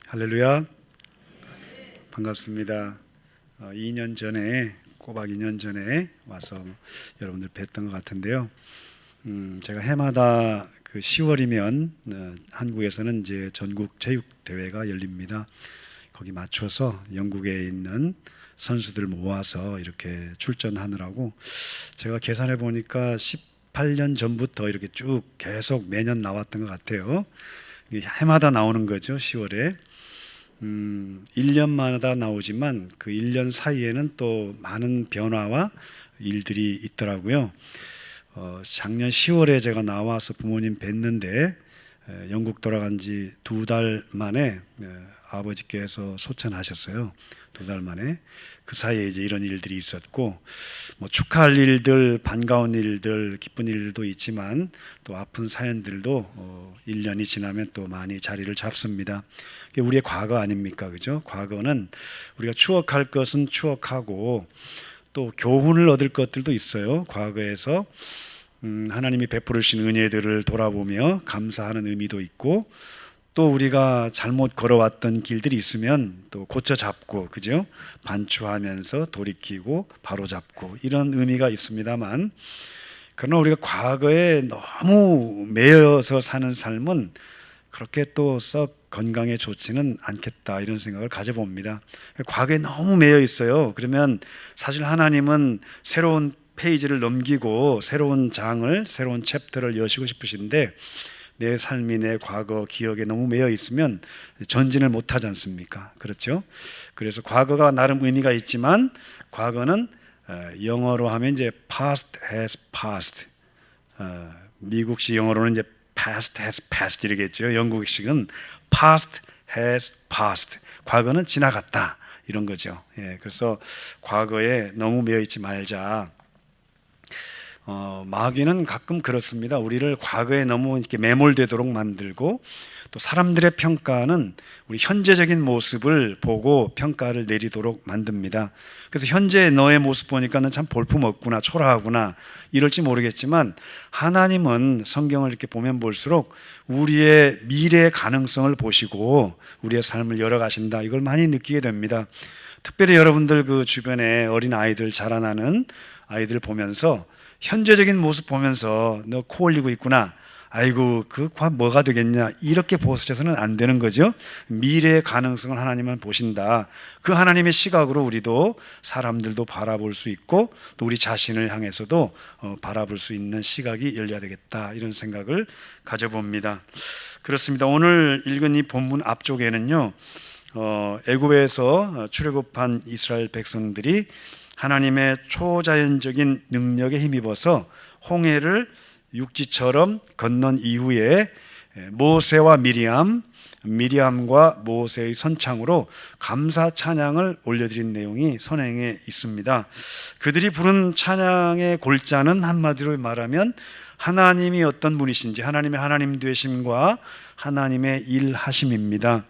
할렐루야. 반갑습니다. 2년 전에 꼬박 2년 전에 와서 여러분들 뵀던 것 같은데요. 제가 해마다 그 10월이면 한국에서는 이제 전국 체육 대회가 열립니다. 거기 맞춰서 영국에 있는 선수들 모아서 이렇게 출전하느라고 제가 계산해 보니까 18년 전부터 이렇게 쭉 계속 매년 나왔던 것 같아요. 해마다 나오는 거죠. 10월에 1년마다 나오지만 그 1년 사이에는 또 많은 변화와 일들이 있더라고요. 작년 10월에 제가 나와서 부모님 뵀는데 영국 돌아간 지 2달 만에 아버지께서 소천하셨어요. 2달 만에. 그 사이에 이제 이런 일들이 있었고, 뭐 축하할 일들, 반가운 일들, 기쁜 일들도 있지만 또 아픈 사연들도 1년이 지나면 또 많이 자리를 잡습니다. 이게 우리의 과거 아닙니까? 그죠? 과거는 우리가 추억할 것은 추억하고 또 교훈을 얻을 것들도 있어요. 과거에서 하나님이 베풀으신 은혜들을 돌아보며 감사하는 의미도 있고, 또 우리가 잘못 걸어왔던 길들이 있으면 또 고쳐잡고, 그죠? 반추하면서 돌이키고 바로잡고 이런 의미가 있습니다만, 그러나 우리가 과거에 너무 매여서 사는 삶은 그렇게 또 썩 건강에 좋지는 않겠다, 이런 생각을 가져봅니다. 과거에 너무 매여 있어요. 그러면 사실 하나님은 새로운 페이지를 넘기고 새로운 장을, 새로운 챕터를 여시고 싶으신데, 내 삶이 내 과거 기억에 너무 매여 있으면 전진을 못 하지 않습니까? 그렇죠? 그래서 과거가 나름 의미가 있지만, 과거는 영어로 하면 이제 past has passed, 미국식 영어로는 이제 past has passed 이러겠죠. 영국식은 past has passed, 과거는 지나갔다, 이런 거죠. 그래서 과거에 너무 매여 있지 말자. 마귀는 가끔 그렇습니다. 우리를 과거에 너무 이렇게 매몰되도록 만들고, 또 사람들의 평가는 우리 현재적인 모습을 보고 평가를 내리도록 만듭니다. 그래서 현재 너의 모습 보니까는 참 볼품없구나, 초라하구나 이럴지 모르겠지만, 하나님은 성경을 이렇게 보면 볼수록 우리의 미래의 가능성을 보시고 우리의 삶을 열어가신다, 이걸 많이 느끼게 됩니다. 특별히 여러분들 그 주변에 어린 아이들, 자라나는 아이들 보면서 현재적인 모습 보면서 너 코 올리고 있구나, 아이고 그 과 뭐가 되겠냐, 이렇게 보셔서는 안 되는 거죠. 미래의 가능성을 하나님은 보신다. 그 하나님의 시각으로 우리도 사람들도 바라볼 수 있고, 또 우리 자신을 향해서도 바라볼 수 있는 시각이 열려야 되겠다, 이런 생각을 가져봅니다. 그렇습니다. 오늘 읽은 이 본문 앞쪽에는요, 애굽에서 출애굽한 이스라엘 백성들이 하나님의 초자연적인 능력에 힘입어서 홍해를 육지처럼 건넌 이후에 모세와 미리암과 모세의 선창으로 감사 찬양을 올려드린 내용이 선행에 있습니다. 그들이 부른 찬양의 골자는 한마디로 말하면 하나님이 어떤 분이신지, 하나님의 하나님 되심과 하나님의 일하심입니다.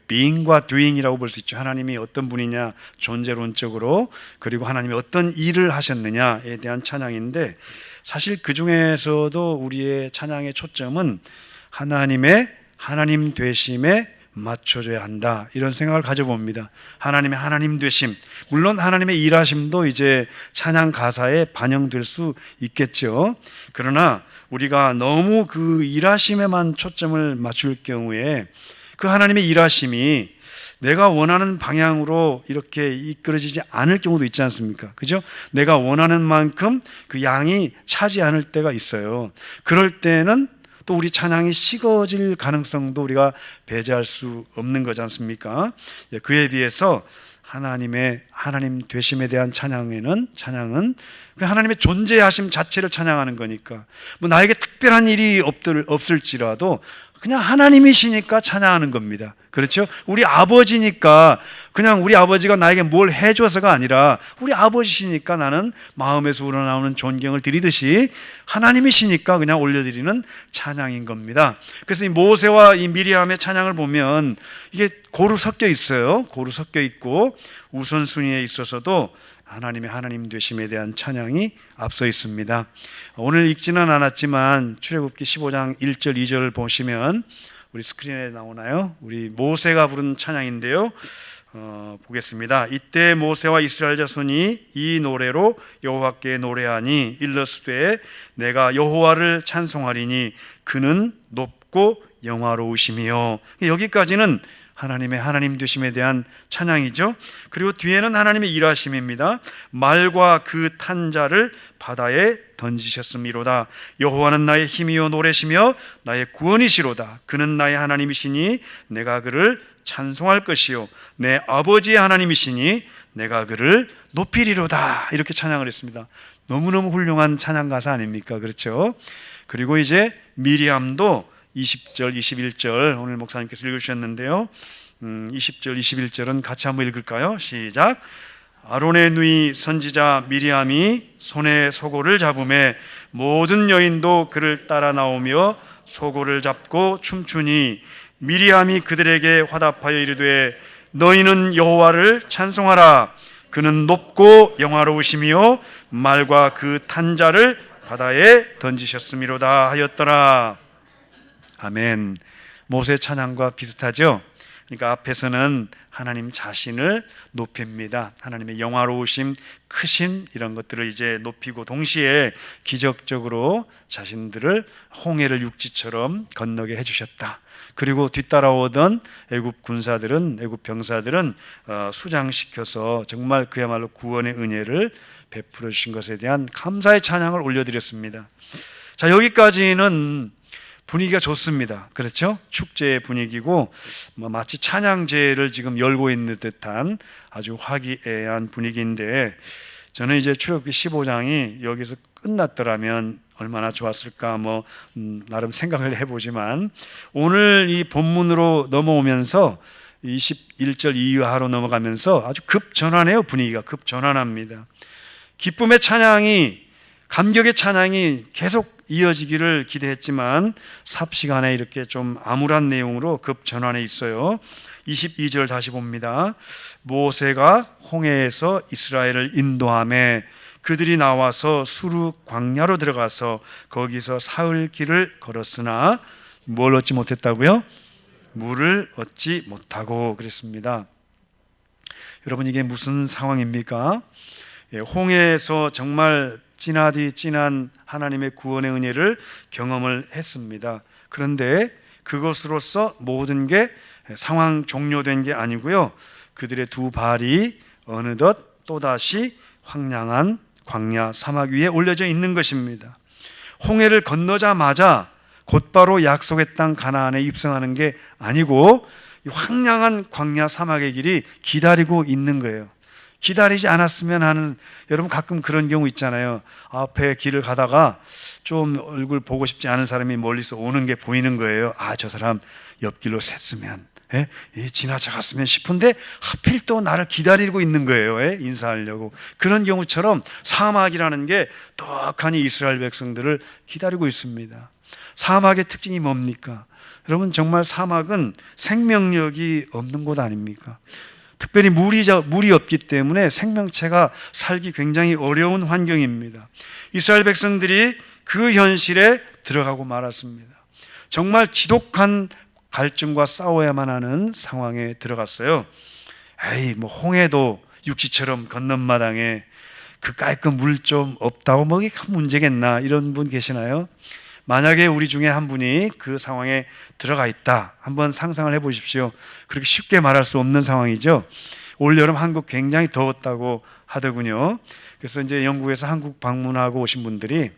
being과 doing이라고 볼 수 있죠. 하나님이 어떤 분이냐, 존재론적으로, 그리고 하나님이 어떤 일을 하셨느냐에 대한 찬양인데, 사실 그 중에서도 우리의 찬양의 초점은 하나님의 하나님 되심에 맞춰줘야 한다, 이런 생각을 가져봅니다. 하나님의 하나님 되심, 물론 하나님의 일하심도 이제 찬양 가사에 반영될 수 있겠죠. 그러나 우리가 너무 그 일하심에만 초점을 맞출 경우에 그 하나님의 일하심이 내가 원하는 방향으로 이렇게 이끌어지지 않을 경우도 있지 않습니까? 그죠? 내가 원하는 만큼 그 양이 차지 않을 때가 있어요. 그럴 때는 또 우리 찬양이 식어질 가능성도 우리가 배제할 수 없는 거지 않습니까? 그에 비해서 하나님의 하나님 되심에 대한 찬양은 그 하나님의 존재하심 자체를 찬양하는 거니까, 뭐 나에게 특별한 일이 없을지라도 그냥 하나님이시니까 찬양하는 겁니다. 그렇죠? 우리 아버지니까, 그냥 우리 아버지가 나에게 뭘 해줘서가 아니라 우리 아버지시니까 나는 마음에서 우러나오는 존경을 드리듯이 하나님이시니까 그냥 올려드리는 찬양인 겁니다. 그래서 이 모세와 이 미리암의 찬양을 보면 이게 고루 섞여 있어요. 고루 섞여 있고 우선순위에 있어서도 하나님의 하나님 되심에 대한 찬양이 앞서 있습니다. 오늘 읽지는 않았지만 출애굽기 15장 1절 2절을 보시면 우리 스크린에 나오나요? 우리 모세가 부른 찬양인데요. 보겠습니다. 이때 모세와 이스라엘 자손이 이 노래로 여호와께 노래하니 일러스되 내가 여호와를 찬송하리니 그는 높고 영화로우시며. 여기까지는 하나님 되심에 대한 찬양이죠. 그리고 뒤에는 하나님의 일하심입니다. 말과 그 탄 자를 바다에 던지셨음이로다. 여호와는 나의 힘이요 노래시며 나의 구원이시로다. 그는 나의 하나님이시니 내가 그를 찬송할 것이요 내 아버지의 하나님이시니 내가 그를 높이리로다. 이렇게 찬양을 했습니다. 너무너무 훌륭한 찬양 가사 아닙니까? 그렇죠? 그리고 이제 미리암도 20절, 21절 오늘 목사님께서 읽으셨는데요. 20절, 21절은 같이 한번 읽을까요? 시작. 아론의 누이 선지자 미리암이 손에 소고를 잡음에 모든 여인도 그를 따라 나오며 소고를 잡고 춤추니 미리암이 그들에게 화답하여 이르되 너희는 여호와를 찬송하라. 그는 높고 영화로우시며 말과 그 탄 자를 바다에 던지셨음이로다 하였더라. 아멘. 모세 찬양과 비슷하죠? 그러니까 앞에서는 하나님 자신을 높입니다. 하나님의 영화로우심, 크심 이런 것들을 이제 높이고 동시에 기적적으로 자신들을 홍해를 육지처럼 건너게 해주셨다. 그리고 뒤따라오던 애굽 군사들은, 애굽 병사들은 수장시켜서 정말 그야말로 구원의 은혜를 베풀어 주신 것에 대한 감사의 찬양을 올려드렸습니다. 자, 여기까지는 분위기가 좋습니다. 그렇죠? 축제의 분위기고 마치 찬양제를 지금 열고 있는 듯한 아주 화기애애한 분위기인데 저는 이제 출애굽기 15장이 여기서 끝났더라면 얼마나 좋았을까 나름 생각을 해보지만 오늘 이 본문으로 넘어오면서 21절 이하로 넘어가면서 아주 급전환해요. 분위기가 급전환합니다. 기쁨의 찬양이, 감격의 찬양이 계속 이어지기를 기대했지만 삽시간에 이렇게 좀 암울한 내용으로 급전환해 있어요. 22절 다시 봅니다. 모세가 홍해에서 이스라엘을 인도하매 그들이 나와서 수르 광야로 들어가서 거기서 사흘 길을 걸었으나 뭘 얻지 못했다고요? 물을 얻지 못하고 그랬습니다. 여러분, 이게 무슨 상황입니까? 홍해에서 정말 진하디 진한 하나님의 구원의 은혜를 경험을 했습니다. 그런데 그것으로서 모든 게 상황 종료된 게 아니고요. 그들의 두 발이 어느덧 또다시 황량한 광야 사막 위에 올려져 있는 것입니다. 홍해를 건너자마자 곧바로 약속의 땅 가나안에 입성하는 게 아니고 황량한 광야 사막의 길이 기다리고 있는 거예요. 기다리지 않았으면 하는, 여러분 가끔 그런 경우 있잖아요. 앞에 길을 가다가 좀 얼굴 보고 싶지 않은 사람이 멀리서 오는 게 보이는 거예요. 아, 저 사람 옆길로 샜으면, 지나쳐갔으면 싶은데 하필 또 나를 기다리고 있는 거예요. 인사하려고. 그런 경우처럼 사막이라는 게 떡하니 이스라엘 백성들을 기다리고 있습니다. 사막의 특징이 뭡니까? 여러분, 정말 사막은 생명력이 없는 곳 아닙니까? 특별히 물이 없기 때문에 생명체가 살기 굉장히 어려운 환경입니다. 이스라엘 백성들이 그 현실에 들어가고 말았습니다. 정말 지독한 갈증과 싸워야만 하는 상황에 들어갔어요. 홍해도 육지처럼 건넌 마당에 그 깔끔 물 좀 없다고 이게 큰 문제겠나, 이런 분 계시나요? 만약에 우리 중에 한 분이 그 상황에 들어가 있다, 한번 상상을 해보십시오. 그렇게 쉽게 말할 수 없는 상황이죠. 올여름 한국 굉장히 더웠다고 하더군요. 그래서 이제 영국에서 한국 방문하고 오신 분들이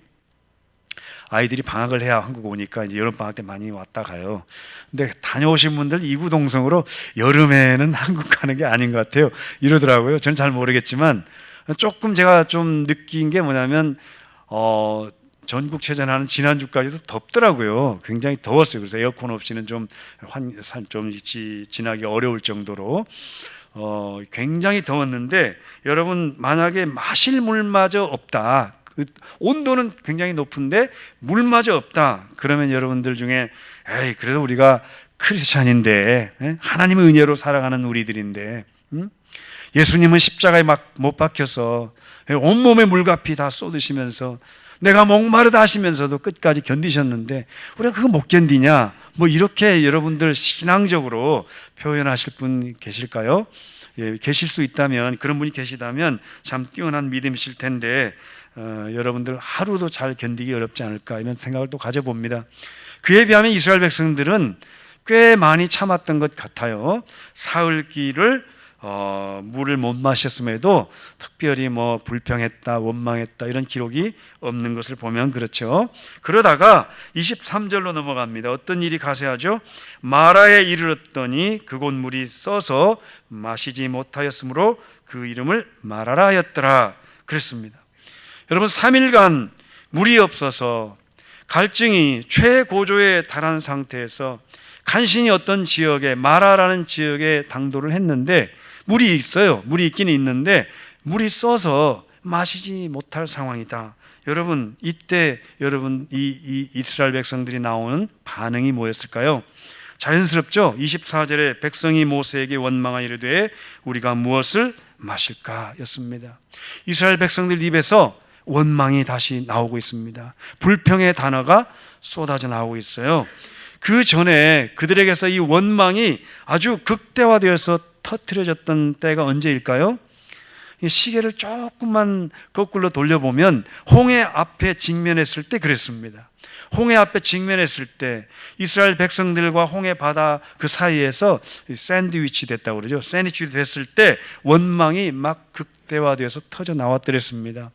아이들이 방학을 해야 한국 오니까 이제 여름 방학 때 많이 왔다 가요. 근데 다녀오신 분들 이구동성으로 여름에는 한국 가는 게 아닌 것 같아요, 이러더라고요. 저는 잘 모르겠지만 조금 제가 좀 느낀 게 뭐냐면 전국체전하는 지난주까지도 덥더라고요. 굉장히 더웠어요. 그래서 에어컨 없이는 좀 지나기 어려울 정도로 굉장히 더웠는데, 여러분 만약에 마실 물마저 없다, 그 온도는 굉장히 높은데 물마저 없다, 그러면 여러분들 중에 그래도 우리가 크리스찬인데, 하나님의 은혜로 살아가는 우리들인데, 예수님은 십자가에 막 못 박혀서 온몸에 물가피 다 쏟으시면서 내가 목마르다 하시면서도 끝까지 견디셨는데 우리가 그거 못 견디냐, 뭐 이렇게 여러분들 신앙적으로 표현하실 분 계실까요? 예, 계실 수 있다면, 그런 분이 계시다면 참 뛰어난 믿음이실 텐데 여러분들 하루도 잘 견디기 어렵지 않을까 이런 생각을 또 가져봅니다. 그에 비하면 이스라엘 백성들은 꽤 많이 참았던 것 같아요. 사흘기를 물을 못 마셨음에도 특별히 뭐 불평했다, 원망했다 이런 기록이 없는 것을 보면 그렇죠. 그러다가 23절로 넘어갑니다. 어떤 일이 가세하죠? 마라에 이르렀더니 그곳 물이 써서 마시지 못하였으므로 그 이름을 마라라 하였더라 그랬습니다. 여러분, 3일간 물이 없어서 갈증이 최고조에 달한 상태에서 간신히 어떤 지역에, 마라라는 지역에 당도를 했는데 물이 있어요. 물이 있기는 있는데 물이 써서 마시지 못할 상황이다. 여러분, 이때 여러분 이 이스라엘 백성들이 나오는 반응이 뭐였을까요? 자연스럽죠. 24절에 백성이 모세에게 원망하여 이르되 우리가 무엇을 마실까 였습니다. 이스라엘 백성들 입에서 원망이 다시 나오고 있습니다. 불평의 단어가 쏟아져 나오고 있어요. 그 전에 그들에게서 이 원망이 아주 극대화되어서 터뜨려졌던 때가 언제일까요? 시계를 조금만 거꾸로 돌려보면 홍해 앞에 직면했을 때 그랬습니다. 홍해 앞에 직면했을 때 이스라엘 백성들과 홍해 바다 그 사이에서 샌드위치 됐다고 그러죠. 샌드위치 됐을 때 원망이 막 극대화되어서 터져 나왔더랬습니다.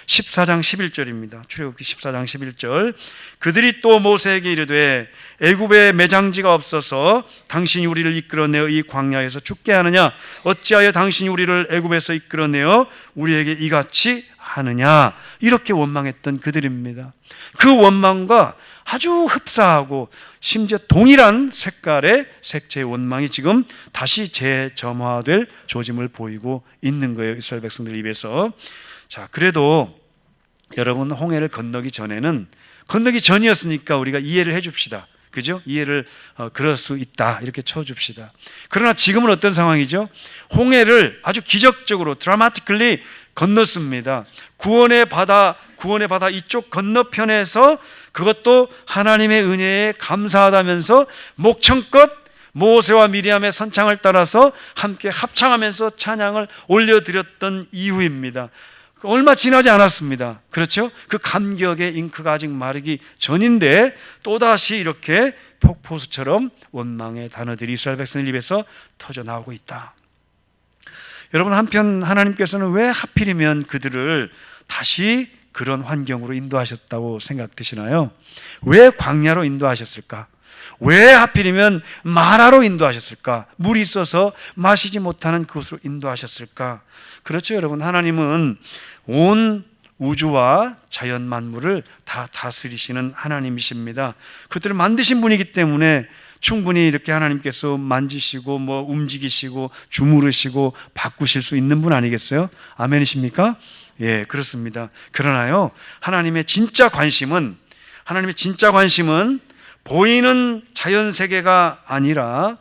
14장 11절입니다. 출애굽기 14장 11절. 그들이 또 모세에게 이르되 애굽에 매장지가 없어서 당신이 우리를 이끌어내어 이 광야에서 죽게 하느냐? 어찌하여 당신이 우리를 애굽에서 이끌어내어 우리에게 이같이 하느냐? 이렇게 원망했던 그들입니다. 그 원망과 아주 흡사하고 심지어 동일한 색깔의 색채의 원망이 지금 다시 재점화될 조짐을 보이고 있는 거예요. 이스라엘 백성들 입에서. 자, 그래도 여러분, 홍해를 건너기 전에는, 건너기 전이었으니까 우리가 이해를 해 줍시다. 그죠? 이해를 그럴 수 있다 이렇게 쳐줍시다. 그러나 지금은 어떤 상황이죠? 홍해를 아주 기적적으로 드라마티컬리 건넜습니다. 구원의 바다 이쪽 건너편에서 그것도 하나님의 은혜에 감사하다면서 목청껏 모세와 미리암의 선창을 따라서 함께 합창하면서 찬양을 올려드렸던 이후입니다. 얼마 지나지 않았습니다. 그렇죠? 그 감격의 잉크가 아직 마르기 전인데 또다시 이렇게 폭포수처럼 원망의 단어들이 이스라엘 백성들 입에서 터져 나오고 있다. 여러분, 한편 하나님께서는 왜 하필이면 그들을 다시 그런 환경으로 인도하셨다고 생각되시나요? 왜 광야로 인도하셨을까? 왜 하필이면 마라로 인도하셨을까? 물이 있어서 마시지 못하는 그곳으로 인도하셨을까? 그렇죠, 여러분. 하나님은 온 우주와 자연 만물을 다 다스리시는 하나님이십니다. 그들을 만드신 분이기 때문에 충분히 이렇게 하나님께서 만지시고 움직이시고 주무르시고 바꾸실 수 있는 분 아니겠어요? 아멘이십니까? 예, 그렇습니다. 그러나요, 하나님의 진짜 관심은 보이는 자연 세계가 아니라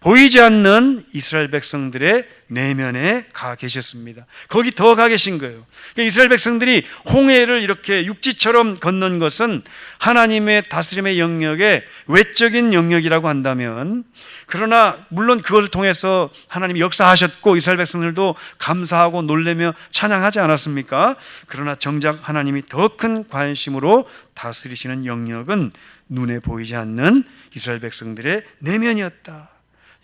보이지 않는 이스라엘 백성들의 내면에 가 계셨습니다. 거기 더 가 계신 거예요. 그러니까 이스라엘 백성들이 홍해를 이렇게 육지처럼 건넌 것은 하나님의 다스림의 영역의 외적인 영역이라고 한다면, 그러나 물론 그걸 통해서 하나님이 역사하셨고 이스라엘 백성들도 감사하고 놀라며 찬양하지 않았습니까? 그러나 정작 하나님이 더 큰 관심으로 다스리시는 영역은 눈에 보이지 않는 이스라엘 백성들의 내면이었다.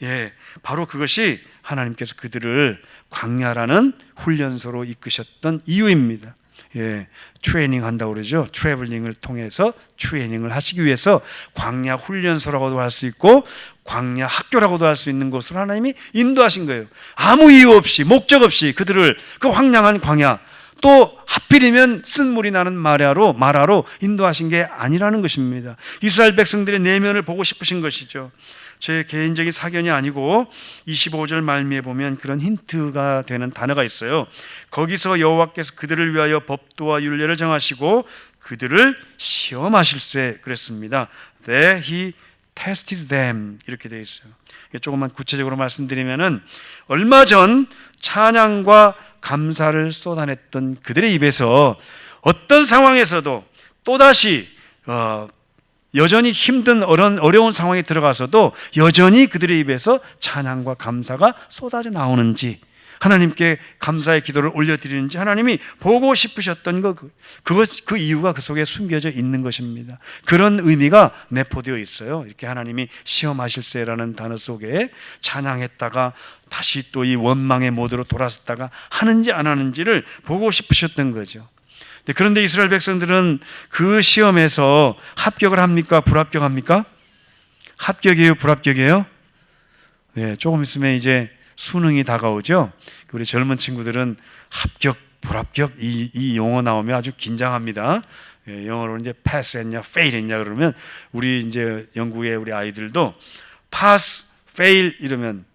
예, 바로 그것이 하나님께서 그들을 광야라는 훈련소로 이끄셨던 이유입니다. 예, 트레이닝 한다고 그러죠. 트래블링을 통해서 트레이닝을 하시기 위해서 광야 훈련소라고도 할 수 있고 광야 학교라고도 할 수 있는 곳으로 하나님이 인도하신 거예요. 아무 이유 없이, 목적 없이 그들을 그 황량한 광야, 또 하필이면 쓴물이 나는 마라로 인도하신 게 아니라는 것입니다. 이스라엘 백성들의 내면을 보고 싶으신 것이죠. 제 개인적인 사견이 아니고 25절 말미에 보면 그런 힌트가 되는 단어가 있어요. 거기서 여호와께서 그들을 위하여 법도와 율례를 정하시고 그들을 시험하실세 그랬습니다. There he tested them 이렇게 되어 있어요. 조금만 구체적으로 말씀드리면은 얼마 전 찬양과 감사를 쏟아냈던 그들의 입에서 어떤 상황에서도 또다시 여전히 힘든 어려운 상황에 들어가서도 여전히 그들의 입에서 찬양과 감사가 쏟아져 나오는지, 하나님께 감사의 기도를 올려드리는지 하나님이 보고 싶으셨던 그 이유가 그 속에 숨겨져 있는 것입니다. 그런 의미가 내포되어 있어요. 이렇게 하나님이 시험하실세라는 단어 속에 찬양했다가 다시 또 이 원망의 모드로 돌아섰다가 하는지 안 하는지를 보고 싶으셨던 거죠. 그런데 이스라엘 백성들은 그 시험에서 합격을 합니까? 불합격합니까? 합격이에요? 불합격이에요? 네, 조금 있으면 이제 수능이 다가오죠. 우리 젊은 친구들은 합격, 불합격 이 용어 나오면 아주 긴장합니다. 예, 영어로는 이제 pass 했냐, fail 했냐 그러면 우리 이제 영국의 우리 아이들도 pass, fail 이러면,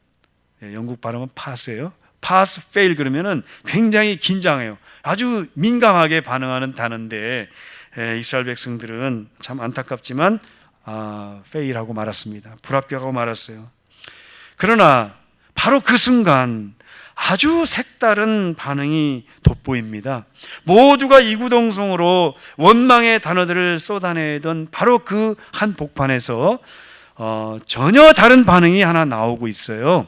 예, 영국 발음은 pass예요. pass, fail 그러면은 굉장히 긴장해요. 아주 민감하게 반응하는 단어인데, 예, 이스라엘 백성들은 참 안타깝지만 fail하고 말았습니다. 불합격하고 말았어요. 그러나 바로 그 순간 아주 색다른 반응이 돋보입니다. 모두가 이구동성으로 원망의 단어들을 쏟아내던 바로 그 한 복판에서 전혀 다른 반응이 하나 나오고 있어요.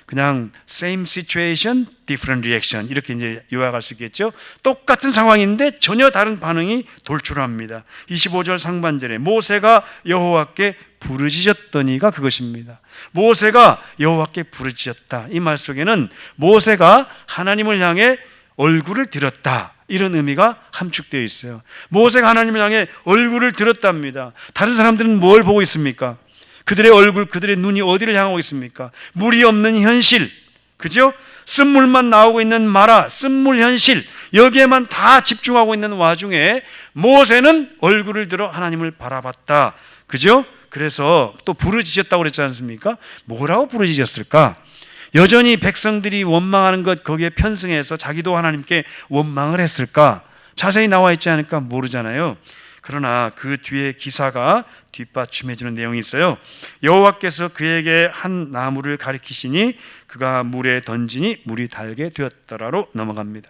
그냥 same situation, different reaction 이렇게 이제 요약할 수 있겠죠. 똑같은 상황인데 전혀 다른 반응이 돌출합니다. 25절 상반절에 모세가 여호와께 부르짖었더니가 그것입니다. 모세가 여호와께 부르짖었다. 이 말 속에는 모세가 하나님을 향해 얼굴을 들었다, 이런 의미가 함축되어 있어요. 모세가 하나님을 향해 얼굴을 들었답니다. 다른 사람들은 뭘 보고 있습니까? 그들의 얼굴, 그들의 눈이 어디를 향하고 있습니까? 물이 없는 현실, 그죠? 쓴물만 나오고 있는 마라, 쓴물 현실, 여기에만 다 집중하고 있는 와중에 모세는 얼굴을 들어 하나님을 바라봤다, 그죠? 그래서 또 부르짖었다고 그랬지 않습니까? 뭐라고 부르짖었을까? 여전히 백성들이 원망하는 것 거기에 편승해서 자기도 하나님께 원망을 했을까? 자세히 나와 있지 않을까 모르잖아요. 그러나 그 뒤에 기사가 뒷받침해주는 내용이 있어요. 여호와께서 그에게 한 나무를 가리키시니 그가 물에 던지니 물이 달게 되었더라로 넘어갑니다.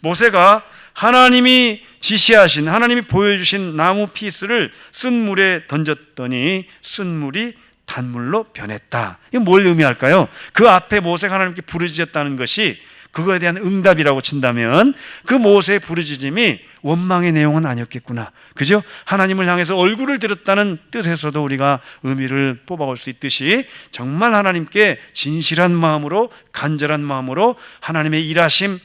모세가 하나님이 지시하신, 하나님이 보여주신 나무 피스를 쓴 물에 던졌더니 쓴 물이 단물로 변했다. 이게 뭘 의미할까요? 그 앞에 모세가 하나님께 부르짖었다는 것이 그거에 대한 응답이라고 친다면 그 모세의 부르짖음이 원망의 내용은 아니었겠구나, 그죠? 하나님을 향해서 얼굴을 들었다는 뜻에서도 우리가 의미를 뽑아올 수 있듯이 정말 하나님께 진실한 마음으로, 간절한 마음으로 하나님의 일하심에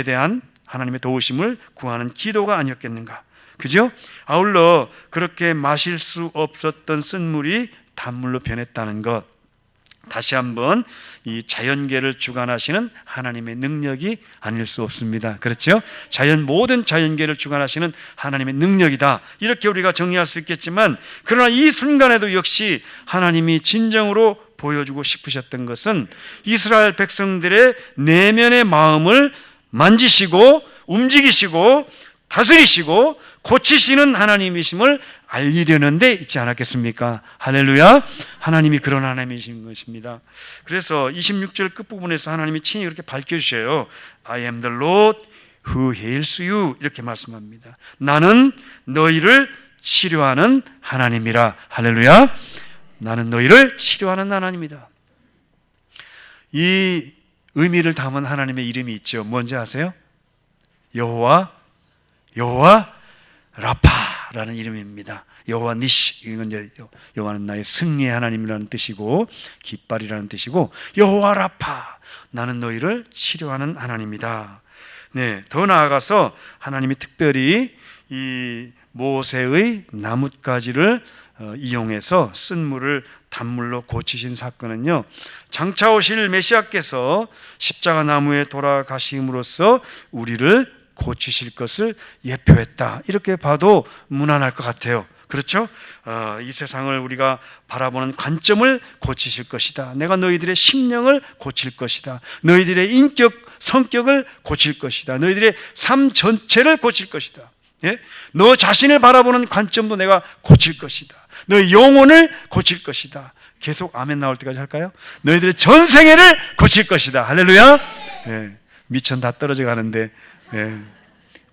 대한 하나님의 도우심을 구하는 기도가 아니었겠는가, 그죠? 아울러 그렇게 마실 수 없었던 쓴물이 단물로 변했다는 것, 다시 한번 이 자연계를 주관하시는 하나님의 능력이 아닐 수 없습니다. 그렇죠? 모든 자연계를 주관하시는 하나님의 능력이다, 이렇게 우리가 정리할 수 있겠지만, 그러나 이 순간에도 역시 하나님이 진정으로 보여주고 싶으셨던 것은 이스라엘 백성들의 내면의 마음을 만지시고 움직이시고 다스리시고 고치시는 하나님이심을 알리려는 데 있지 않았겠습니까? 할렐루야. 하나님이 그런 하나님이신 것입니다. 그래서 26절 끝부분에서 하나님이 친히 그렇게 밝혀주셔요. I am the Lord who heals you, 이렇게 말씀합니다. 나는 너희를 치료하는 하나님이라. 할렐루야. 나는 너희를 치료하는 하나님이다. 이 의미를 담은 하나님의 이름이 있죠. 뭔지 아세요? 여호와 라파라는 이름입니다. 여호와 니시, 이건 이제 여호와는 나의 승리의 하나님이라는 뜻이고 깃발이라는 뜻이고, 여호와 라파, 나는 너희를 치료하는 하나님이다. 네, 더 나아가서 하나님이 특별히 이 모세의 나뭇가지를 이용해서 쓴 물을 단물로 고치신 사건은요, 장차 오실 메시아께서 십자가 나무에 돌아가심으로써 우리를 고치실 것을 예표했다, 이렇게 봐도 무난할 것 같아요. 그렇죠? 이 세상을 우리가 바라보는 관점을 고치실 것이다. 내가 너희들의 심령을 고칠 것이다. 너희들의 인격, 성격을 고칠 것이다. 너희들의 삶 전체를 고칠 것이다. 예? 너 자신을 바라보는 관점도 내가 고칠 것이다. 너의 영혼을 고칠 것이다. 계속 아멘 나올 때까지 할까요? 너희들의 전생애를 고칠 것이다. 할렐루야. 예. 미천 다 떨어져 가는데, 예.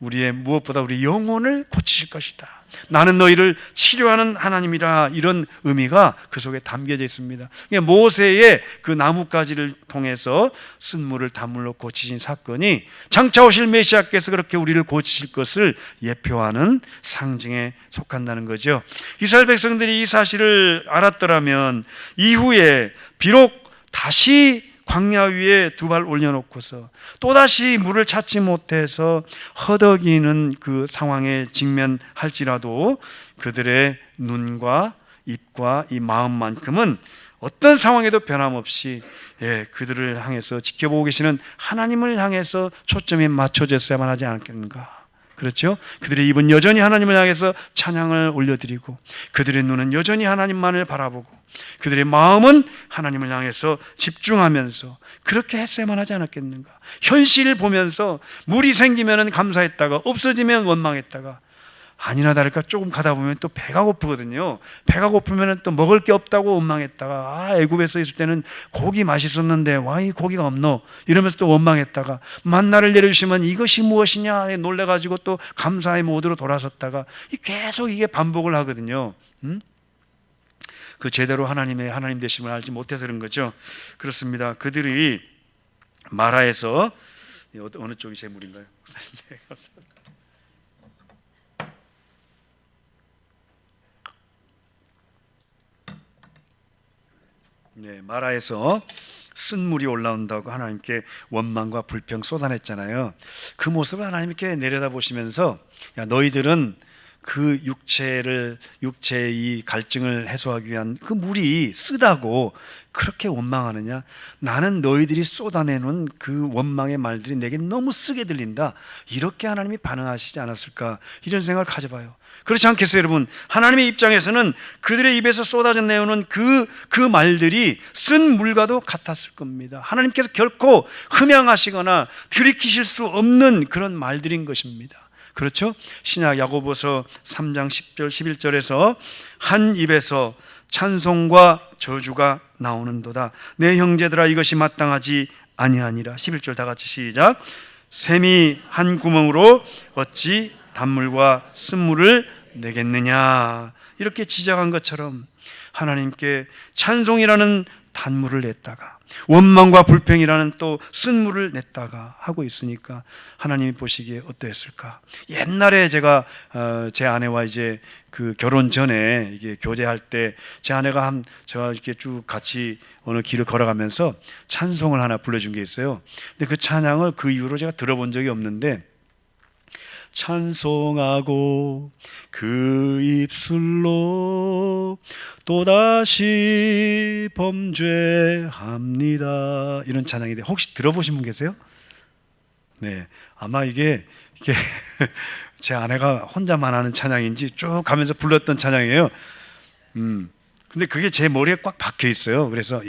우리의 무엇보다 우리 영혼을 고치실 것이다. 나는 너희를 치료하는 하나님이라. 이런 의미가 그 속에 담겨져 있습니다. 모세의 그 나뭇가지를 통해서 쓴물을 단물로 고치신 사건이 장차 오실 메시아께서 그렇게 우리를 고치실 것을 예표하는 상징에 속한다는 거죠. 이스라엘 백성들이 이 사실을 알았더라면 이후에 비록 다시 광야 위에 두 발 올려놓고서 또다시 물을 찾지 못해서 허덕이는 그 상황에 직면할지라도 그들의 눈과 입과 이 마음만큼은 어떤 상황에도 변함없이 그들을 향해서 지켜보고 계시는 하나님을 향해서 초점이 맞춰졌어야만 하지 않겠는가. 그렇죠? 그들의 입은 여전히 하나님을 향해서 찬양을 올려드리고 그들의 눈은 여전히 하나님만을 바라보고 그들의 마음은 하나님을 향해서 집중하면서 그렇게 했어야만 하지 않았겠는가. 현실을 보면서 물이 생기면 감사했다가 없어지면 원망했다가 아니나 다를까 조금 가다 보면 또 배가 고프거든요. 배가 고프면 또 먹을 게 없다고 원망했다가 애굽에서 있을 때는 고기 맛있었는데 와, 이 고기가 없노 이러면서 또 원망했다가 만나를 내려주시면 이것이 무엇이냐 놀래가지고 또 감사의 모드로 돌아섰다가 계속 이게 반복을 하거든요. 그 제대로 하나님의 하나님 되심을 알지 못해서 그런 거죠. 그렇습니다. 그들이 마라에서 어느 쪽이 제 물인가요? 네, 마라에서 쓴물이 올라온다고 하나님께 원망과 불평 쏟아냈잖아요. 그 모습을 하나님께 내려다보시면서 야, 너희들은 그 육체의 이 갈증을 해소하기 위한 그 물이 쓰다고 그렇게 원망하느냐? 나는 너희들이 쏟아내는 그 원망의 말들이 내게 너무 쓰게 들린다. 이렇게 하나님이 반응하시지 않았을까? 이런 생각을 가져봐요. 그렇지 않겠어요, 여러분? 하나님의 입장에서는 그들의 입에서 쏟아져 내오는 그 말들이 쓴 물과도 같았을 겁니다. 하나님께서 결코 흠양하시거나 들이키실 수 없는 그런 말들인 것입니다. 그렇죠? 신약 야고보서 3장 10절 11절에서 한 입에서 찬송과 저주가 나오는도다. 내 형제들아 이것이 마땅하지 아니하니라. 11절 다 같이 시작. 샘이 한 구멍으로 어찌 단물과 쓴물을 내겠느냐. 이렇게 지적한 것처럼 하나님께 찬송이라는 단물을 냈다가 원망과 불평이라는 또 쓴물을 냈다가 하고 있으니까 하나님이 보시기에 어떠했을까? 옛날에 제가 제 아내와 이제 그 결혼 전에 이게 교제할 때 제 아내가 저와 이렇게 쭉 같이 어느 길을 걸어가면서 찬송을 하나 불러준 게 있어요. 근데 그 찬양을 그 이후로 제가 들어본 적이 없는데 찬송하고 그 입술로 또다시 범죄합니다. 이런 찬양인데 혹시 들어보신 분 계세요? 네, 아마 이게 제 아내가 혼자만 하는 찬양인지 쭉 가면서 불렀던 찬양이에요. 근데 그게 제 머리에 꽉 박혀 있어요. 그래서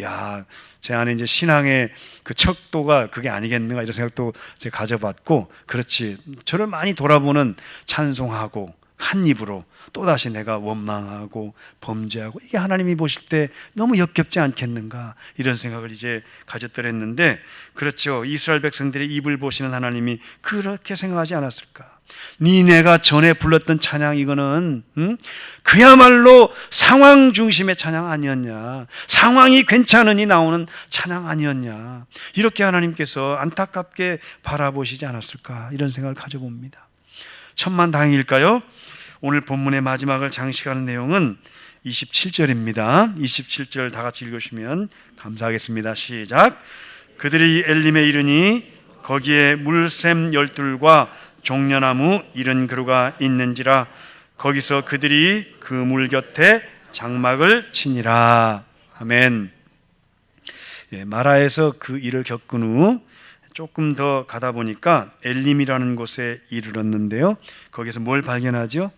제 안에 이제 신앙의 그 척도가 그게 아니겠는가 이런 생각도 제가 가져봤고, 그렇지, 저를 많이 돌아보는 찬송하고 한 입으로 또다시 내가 원망하고 범죄하고, 이게 하나님이 보실 때 너무 역겹지 않겠는가 이런 생각을 이제 가졌더랬는데, 그렇죠, 이스라엘 백성들의 입을 보시는 하나님이 그렇게 생각하지 않았을까? 니네가 전에 불렀던 찬양, 이거는 그야말로 상황 중심의 찬양 아니었냐, 상황이 괜찮으니 나오는 찬양 아니었냐, 이렇게 하나님께서 안타깝게 바라보시지 않았을까 이런 생각을 가져봅니다. 천만다행일까요? 오늘 본문의 마지막을 장식하는 내용은 27절입니다. 27절 다 같이 읽으시면 감사하겠습니다. 시작. 그들이 엘림에 이르니 거기에 물샘 12과 종려나무 70그루가 있는지라. 거기서 그들이 그 물 곁에 장막을 치니라. 아멘. 마라에서 그 일을 겪은 후 조금 더 가다 보니까 엘림이라는 곳에 이르렀는데요, 거기서 뭘 발견하죠?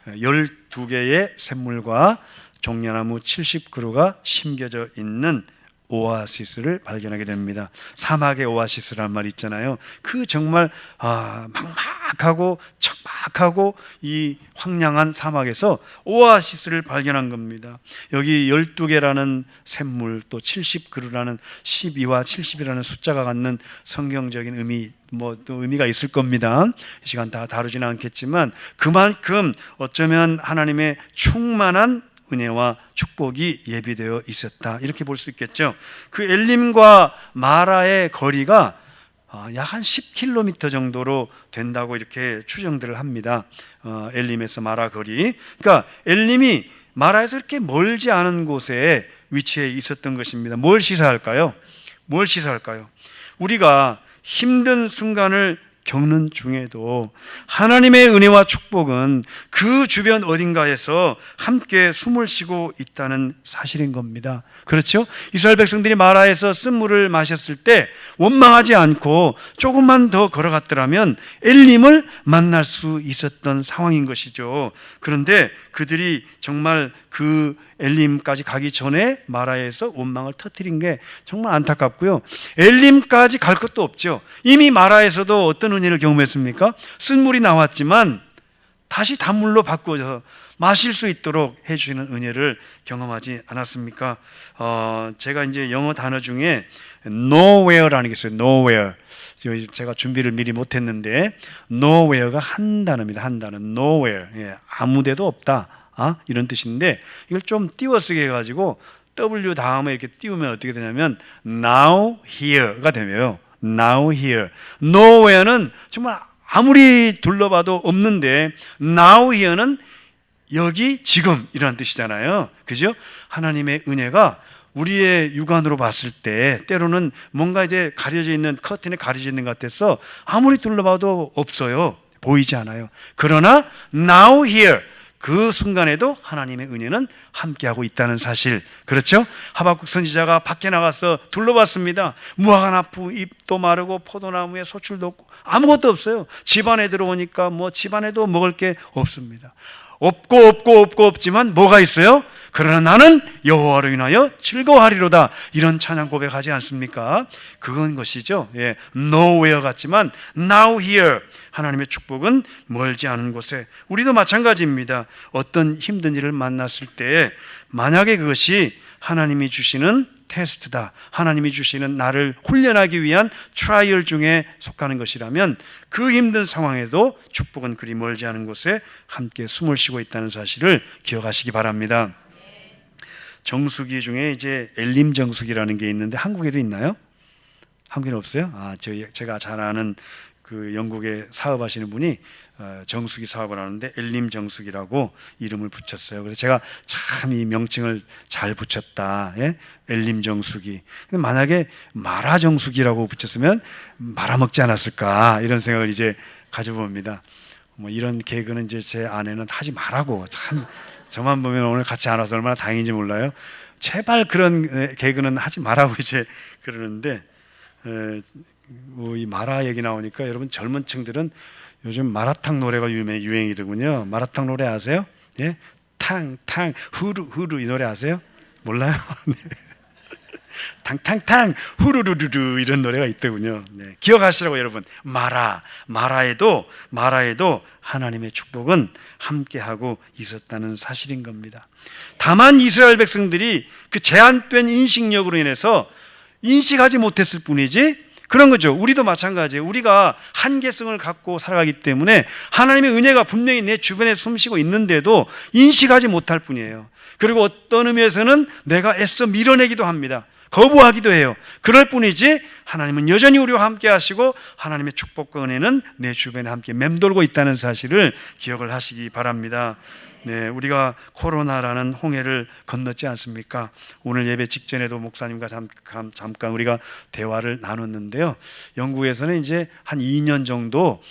12개의 샘물과 종려나무 70그루가 심겨져 있는 오아시스를 발견하게 됩니다. 사막의 오아시스라는 말이 있잖아요. 그 정말 막막하고 척박하고 이 황량한 사막에서 오아시스를 발견한 겁니다. 여기 12개라는 샘물, 또 70그루라는 12와 70이라는 숫자가 갖는 성경적인 의미, 또 의미가 있을 겁니다. 이 시간 다 다루지는 않겠지만 그만큼 어쩌면 하나님의 충만한 은혜와 축복이 예비되어 있었다, 이렇게 볼 수 있겠죠. 그 엘림과 마라의 거리가 약 한 10km 정도로 된다고 이렇게 추정들을 합니다. 엘림에서 마라 거리. 그러니까 엘림이 마라에서 이렇게 멀지 않은 곳에 위치해 있었던 것입니다. 뭘 시사할까요? 우리가 힘든 순간을 겪는 중에도 하나님의 은혜와 축복은 그 주변 어딘가에서 함께 숨을 쉬고 있다는 사실인 겁니다. 그렇죠? 이스라엘 백성들이 마라에서 쓴물을 마셨을 때 원망하지 않고 조금만 더 걸어갔더라면 엘림을 만날 수 있었던 상황인 것이죠. 그런데 그들이 정말 그 엘림까지 가기 전에 마라에서 원망을 터뜨린 게 정말 안타깝고요. 엘림까지 갈 것도 없죠. 이미 마라에서도 어떤 은혜를 경험했습니까? 쓴물이 나왔지만 다시 단물로 바꿔서 마실 수 있도록 해주시는 은혜를 경험하지 않았습니까? 제가 이제 영어 단어 중에 nowhere라는 게 있어요. nowhere. 제가 준비를 미리 못했는데 nowhere가 한 단어입니다. 한 단어. nowhere. 아무데도 없다. 이런 뜻인데 이걸 좀 띄워쓰게 해가지고 W 다음에 이렇게 띄우면 어떻게 되냐면 now here가 되네요. now here. nowhere는 정말 아무리 둘러봐도 없는데 now here는 여기 지금 이라는 뜻이잖아요. 그죠? 하나님의 은혜가 우리의 육안으로 봤을 때 때로는 뭔가 이제 가려져 있는, 커튼에 가려져 있는 것 같아서 아무리 둘러봐도 없어요. 보이지 않아요. 그러나 now here, 그 순간에도 하나님의 은혜는 함께하고 있다는 사실. 그렇죠? 하박국 선지자가 밖에 나가서 둘러봤습니다. 무화과 나무 잎도 마르고 포도나무에 소출도 없고 아무것도 없어요. 집안에 들어오니까 집안에도 먹을 게 없습니다. 없지만 뭐가 있어요? 그러나 나는 여호와로 인하여 즐거워하리로다, 이런 찬양 고백하지 않습니까? 그건 것이죠. nowhere 같지만 now here, 하나님의 축복은 멀지 않은 곳에. 우리도 마찬가지입니다. 어떤 힘든 일을 만났을 때 만약에 그것이 하나님이 주시는 테스트다, 하나님이 주시는 나를 훈련하기 위한 트라이얼 중에 속하는 것이라면 그 힘든 상황에도 축복은 그리 멀지 않은 곳에 함께 숨을 쉬고 있다는 사실을 기억하시기 바랍니다. 정수기 중에 이제 엘림 정수기라는 게 있는데 한국에도 있나요? 한국에는 없어요? 제가 잘 아는 그 영국에 사업하시는 분이 정수기 사업을 하는데 엘림 정수기라고 이름을 붙였어요. 그래서 제가 참 이 명칭을 잘 붙였다. 엘림 정수기. 근데 만약에 마라 정수기라고 붙였으면 말아먹지 않았을까, 이런 생각을 이제 가져봅니다. 이런 개그는 이제 제 아내는 하지 말라고, 참 저만 보면 오늘 같이 안 와서 얼마나 다행인지 몰라요. 제발 그런 개그는 하지 말라고 이제 그러는데, 이 마라 얘기 나오니까 여러분 젊은 층들은 요즘 마라탕 노래가 유행이더군요. 마라탕 노래 아세요? 예? 탕탕 후루 이 노래 아세요? 몰라요? 네. 탕탕탕 후루루루루 이런 노래가 있더군요. 네. 기억하시라고 여러분. 마라에도 하나님의 축복은 함께하고 있었다는 사실인 겁니다. 다만 이스라엘 백성들이 그 제한된 인식력으로 인해서 인식하지 못했을 뿐이지, 그런 거죠. 우리도 마찬가지예요. 우리가 한계성을 갖고 살아가기 때문에 하나님의 은혜가 분명히 내 주변에 숨쉬고 있는데도 인식하지 못할 뿐이에요. 그리고 어떤 의미에서는 내가 애써 밀어내기도 합니다. 거부하기도 해요. 그럴 뿐이지 하나님은 여전히 우리와 함께 하시고 하나님의 축복과 은혜는 내 주변에 함께 맴돌고 있다는 사실을 기억을 하시기 바랍니다. 네, 우리가 코로나라는 홍해를 건넜지 않습니까? 오늘 예배 직전에도 목사님과 잠깐 우리가 대화를 나눴는데요. 영국에서는 이제 한 2년 정도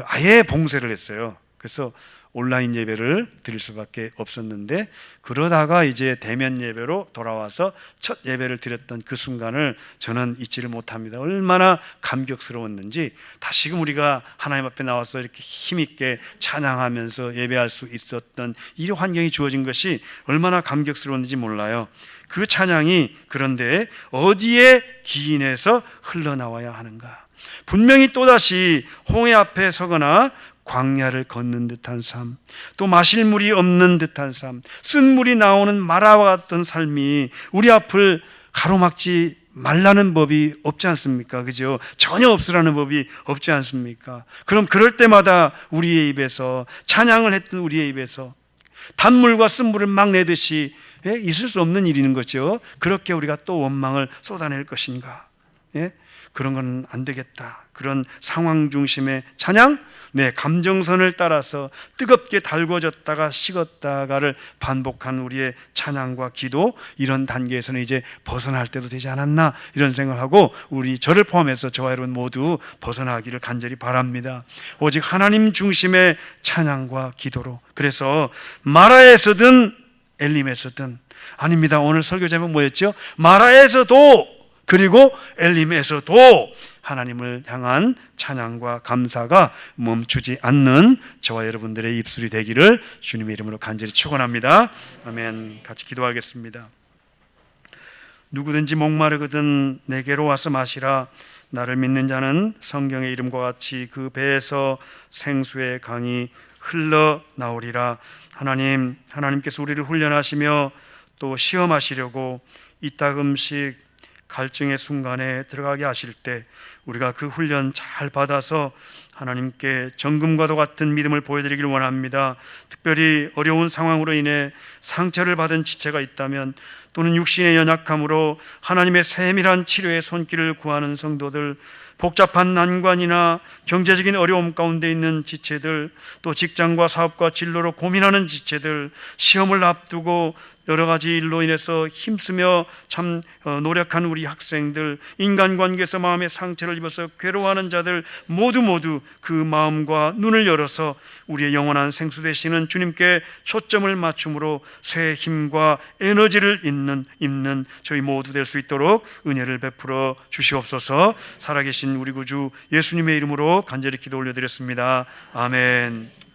아예 봉쇄를 했어요. 그래서 온라인 예배를 드릴 수밖에 없었는데, 그러다가 이제 대면 예배로 돌아와서 첫 예배를 드렸던 그 순간을 저는 잊지를 못합니다. 얼마나 감격스러웠는지. 다시금 우리가 하나님 앞에 나와서 이렇게 힘있게 찬양하면서 예배할 수 있었던 이 환경이 주어진 것이 얼마나 감격스러웠는지 몰라요. 그 찬양이 그런데 어디에 기인해서 흘러나와야 하는가? 분명히 또다시 홍해 앞에 서거나 광야를 걷는 듯한 삶, 또 마실 물이 없는 듯한 삶, 쓴 물이 나오는 마라와 같던 삶이 우리 앞을 가로막지 말라는 법이 없지 않습니까? 그죠? 전혀 없으라는 법이 없지 않습니까? 그럼 그럴 때마다 우리의 입에서, 찬양을 했던 우리의 입에서 단물과 쓴물을 막 내듯이 있을 수 없는 일인 거죠. 그렇게 우리가 또 원망을 쏟아낼 것인가? 그런 건 안 되겠다. 그런 상황 중심의 찬양, 감정선을 따라서 뜨겁게 달궈졌다가 식었다가를 반복한 우리의 찬양과 기도, 이런 단계에서는 이제 벗어날 때도 되지 않았나, 이런 생각을 하고, 저를 포함해서 저와 여러분 모두 벗어나기를 간절히 바랍니다. 오직 하나님 중심의 찬양과 기도로. 그래서 마라에서든 엘림에서든, 아닙니다, 오늘 설교 제목 뭐였죠? 마라에서도, 그리고 엘림에서도 하나님을 향한 찬양과 감사가 멈추지 않는 저와 여러분들의 입술이 되기를 주님의 이름으로 간절히 축원합니다. 아멘. 같이 기도하겠습니다. 누구든지 목마르거든 내게로 와서 마시라. 나를 믿는 자는 성경의 이름과 같이 그 배에서 생수의 강이 흘러나오리라. 하나님께서 우리를 훈련하시며 또 시험하시려고 이따금씩 갈증의 순간에 들어가게 하실 때 우리가 그 훈련 잘 받아서 하나님께 정금과도 같은 믿음을 보여드리길 원합니다. 특별히 어려운 상황으로 인해 상처를 받은 지체가 있다면, 또는 육신의 연약함으로 하나님의 세밀한 치료의 손길을 구하는 성도들, 복잡한 난관이나 경제적인 어려움 가운데 있는 지체들, 또 직장과 사업과 진로로 고민하는 지체들, 시험을 앞두고 여러 가지 일로 인해서 힘쓰며 참 노력한 우리 학생들, 인간관계에서 마음의 상처를 입어서 괴로워하는 자들, 모두 그 마음과 눈을 열어서 우리의 영원한 생수 되시는 주님께 초점을 맞춤으로 새 힘과 에너지를 입는 저희 모두 될 수 있도록 은혜를 베풀어 주시옵소서. 살아계신 우리 구주 예수님의 이름으로 간절히 기도 올려드렸습니다. 아멘.